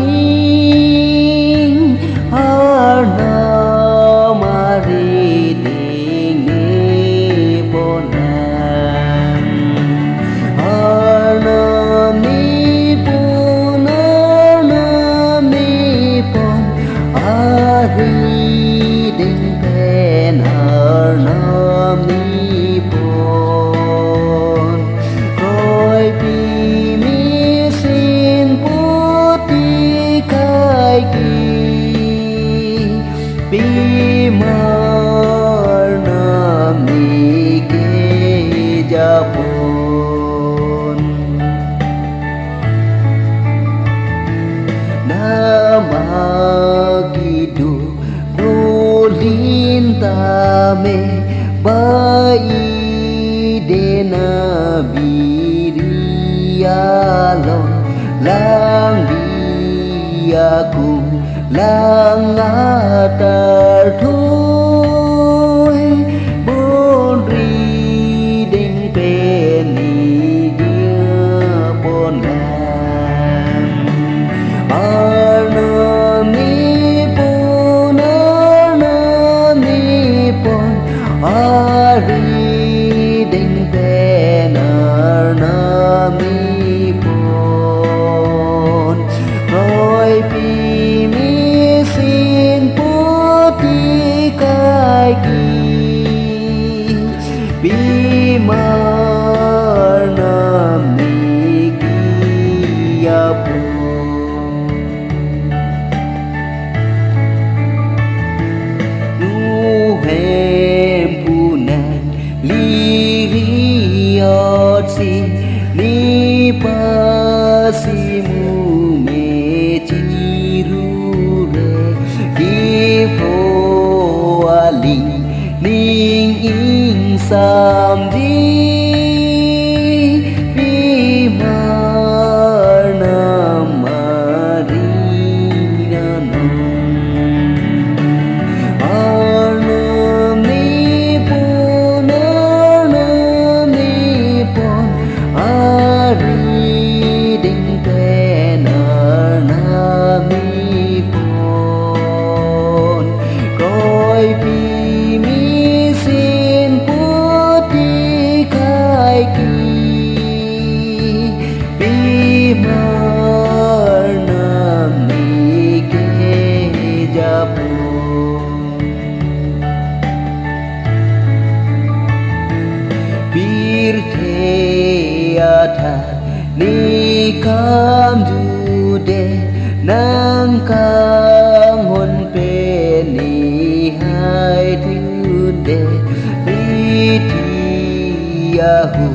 aling arna mariting iponan arna nipon ariding pen arna nipon koi pimisin putih kai ki pimar nami ke japon nama kidu rolintame bai dena birialon lang biaku lang atartui bonri ding peni dia ponan arnamipon ariding pen arnamipon koi pimisin putih kai ki bimar nami kiapun nuhem punan liriot si ni pasimu mecirure kipo aling ning insamdi bimar namarinanon arnamipon ariding pen arnamipon koi pimisin putih kai ki bimar nami ke japon birte ada nikam jude nang kangon peni hai tude riti yahu